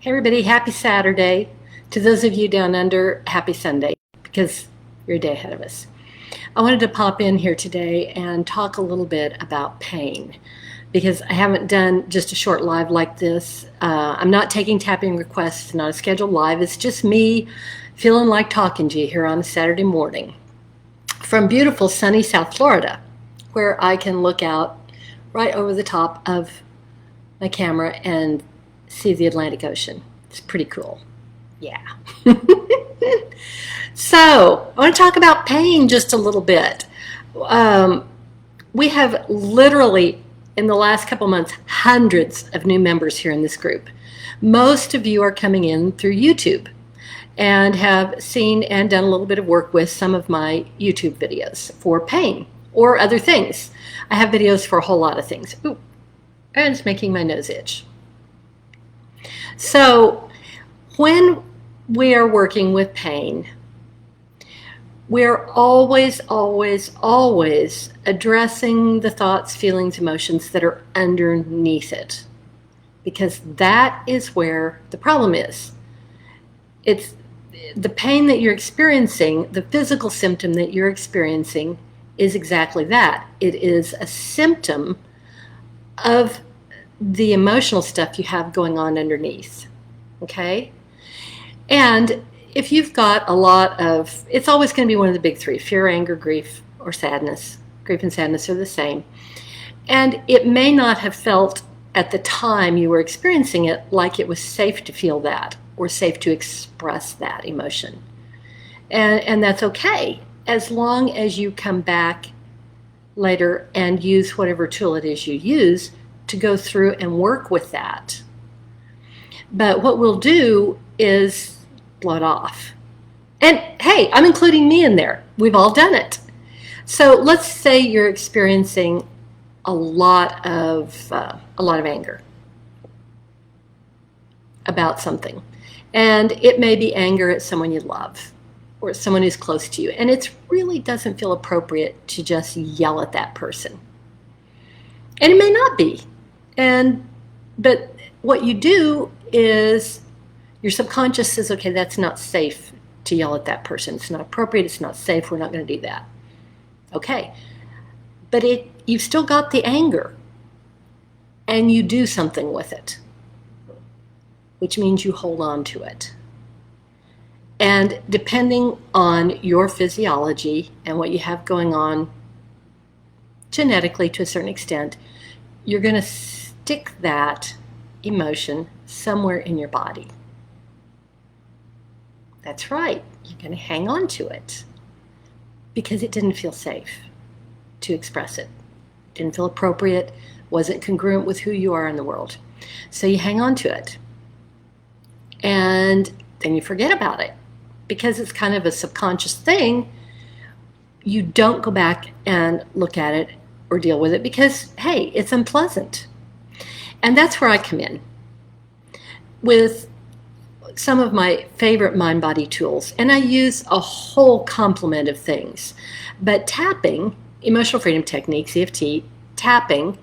Hey everybody, happy Saturday. To those of you down under, happy Sunday, because you're a day ahead of us. I wanted to pop in here today and talk a little bit about pain, because I haven't done just a short live like this. I'm not taking tapping requests, it's not a scheduled live. It's just me feeling like talking to you here on a Saturday morning from beautiful sunny South Florida, where I can look out right over the top of my camera and see the Atlantic Ocean. It's pretty cool. Yeah. So, I want to talk about pain just a little bit. We have literally, in the last couple months, hundreds of new members here in this group. Most of you are coming in through YouTube and have seen and done a little bit of work with some of my YouTube videos for pain or other things. I have videos for a whole lot of things. Ooh, and it's making my nose itch. So when we are working with pain, we're always addressing the thoughts, feelings, emotions that are underneath it, because that is where the problem is. It's the pain that you're experiencing, the physical symptom that you're experiencing is exactly that. It is a symptom of the emotional stuff you have going on underneath, okay? And if you've got a lot of, it's always going to be one of the big three: fear, anger, grief, or sadness. Grief and sadness are the same. And it may not have felt at the time you were experiencing it like it was safe to feel that or safe to express that emotion. And that's okay, as long as you come back later and use whatever tool it is you use to go through and work with that. But what we'll do is blow it off. And hey, I'm including me in there. We've all done it. So let's say you're experiencing a lot of anger about something. And it may be anger at someone you love or someone who's close to you. And it really doesn't feel appropriate to just yell at that person. And it may not be. But what you do is your subconscious says, okay, that's not safe to yell at that person. It's not appropriate. It's not safe. We're not going to do that. Okay. But you've still got the anger, and you do something with it, which means you hold on to it. And depending on your physiology and what you have going on genetically to a certain extent, you're going to stick that emotion somewhere in your body. That's right. You're going to hang on to it because it didn't feel safe to express it. Didn't feel appropriate, wasn't congruent with who you are in the world. So you hang on to it. And then you forget about it because it's kind of a subconscious thing. You don't go back and look at it or deal with it because, hey, it's unpleasant. And that's where I come in with some of my favorite mind-body tools. And I use a whole complement of things. But tapping, emotional freedom techniques, EFT, tapping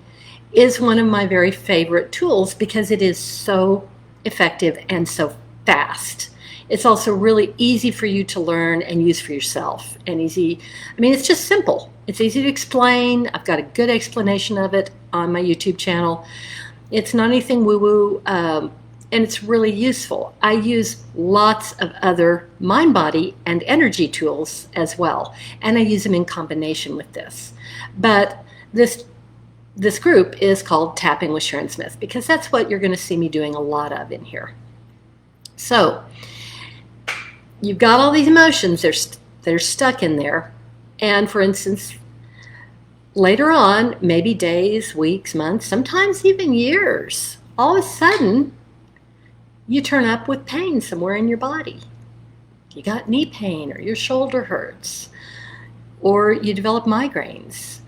is one of my very favorite tools because it is so effective and so fast. It's also really easy for you to learn and use for yourself. And it's just simple. It's easy to explain. I've got a good explanation of it on my YouTube channel. It's not anything woo-woo, and it's really useful. I use lots of other mind, body, and energy tools as well, and I use them in combination with this. But this group is called Tapping with Sharon Smith because that's what you're going to see me doing a lot of in here. So you've got all these emotions, they're stuck in there. And for instance, later on, maybe days, weeks, months, sometimes even years, all of a sudden, you turn up with pain somewhere in your body. You got knee pain, or your shoulder hurts, or you develop migraines.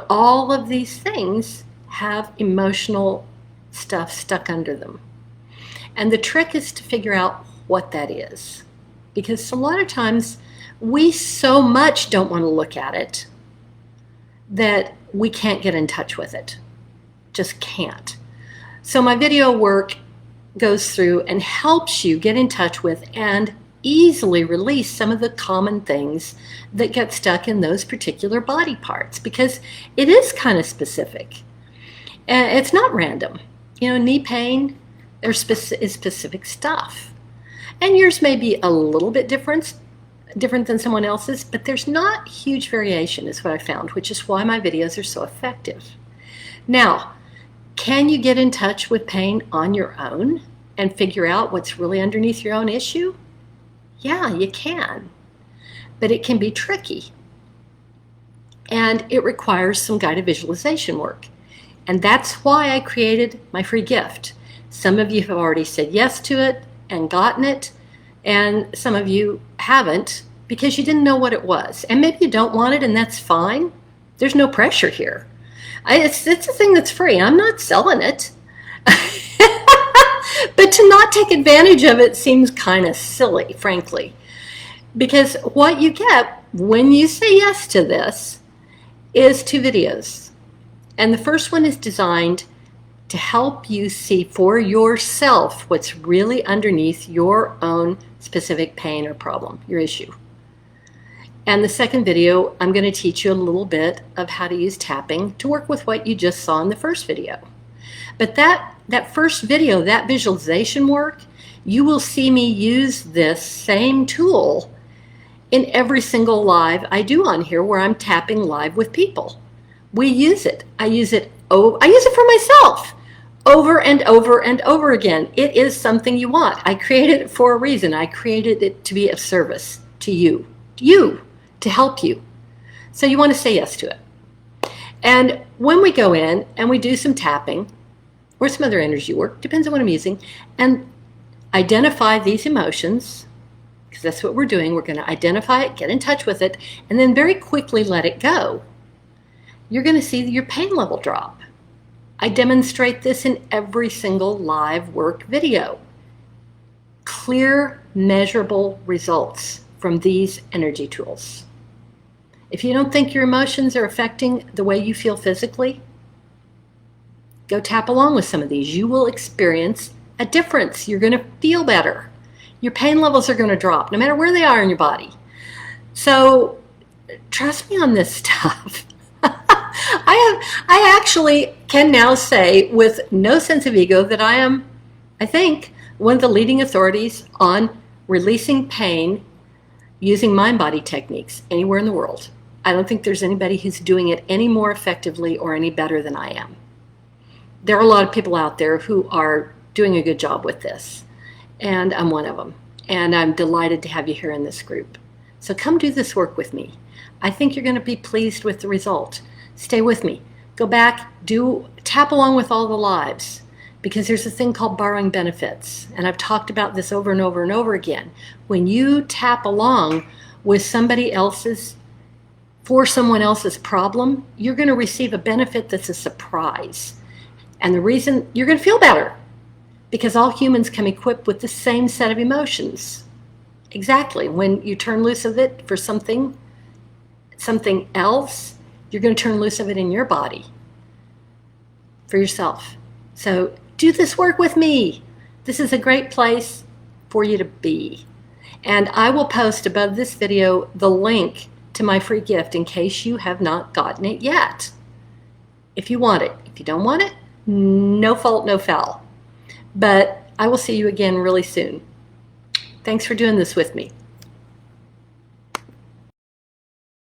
All of these things have emotional stuff stuck under them. And the trick is to figure out what that is. Because a lot of times, we so much don't want to look at it that we can't get in touch with it. Just can't. So my video work goes through and helps you get in touch with and easily release some of the common things that get stuck in those particular body parts, because it is kind of specific. And it's not random. You know, knee pain, there's specific stuff. And yours may be a little bit different than someone else's, but there's not huge variation is what I found, which is why my videos are so effective. Now, can you get in touch with pain on your own and figure out what's really underneath your own issue? Yeah, you can, but it can be tricky. And it requires some guided visualization work. And that's why I created my free gift. Some of you have already said yes to it and gotten it, and some of you haven't because you didn't know what it was. And maybe you don't want it, and that's fine. There's no pressure here. It's a thing that's free. I'm not selling it. But to not take advantage of it seems kind of silly, frankly. Because what you get when you say yes to this is 2 videos. And the first one is designed to help you see for yourself what's really underneath your own specific pain or problem, your issue. And the second video, I'm going to teach you a little bit of how to use tapping to work with what you just saw in the first video. But that first video, that visualization work, you will see me use this same tool in every single live I do on here where I'm tapping live with people. We use it. I use it for myself over and over and over again. It is something you want. I created it for a reason. I created it to be of service to you, to help you. So you want to say yes to it. And when we go in and we do some tapping or some other energy work, depends on what I'm using, and identify these emotions, because that's what we're doing. We're going to identify it, get in touch with it, and then very quickly let it go. You're going to see your pain level drop. I demonstrate this in every single live work video. Clear, measurable results from these energy tools. If you don't think your emotions are affecting the way you feel physically, go tap along with some of these. You will experience a difference. You're going to feel better. Your pain levels are going to drop, no matter where they are in your body. So trust me on this stuff. I actually can now say with no sense of ego that I am, I think, one of the leading authorities on releasing pain using mind-body techniques anywhere in the world. I don't think there's anybody who's doing it any more effectively or any better than I am. There are a lot of people out there who are doing a good job with this, and I'm one of them. And I'm delighted to have you here in this group. So come do this work with me. I think you're going to be pleased with the result. Stay with me. Go back, tap along with all the lives, because there's a thing called borrowing benefits. And I've talked about this over and over and over again. When you tap along with somebody else's, for someone else's problem, you're going to receive a benefit that's a surprise. And the reason you're going to feel better, because all humans come equipped with the same set of emotions. Exactly. When you turn loose of it for something else, you're going to turn loose of it in your body for yourself. So do this work with me. This is a great place for you to be. And I will post above this video the link to my free gift in case you have not gotten it yet. If you want it. If you don't want it, no fault, no foul. But I will see you again really soon. Thanks for doing this with me.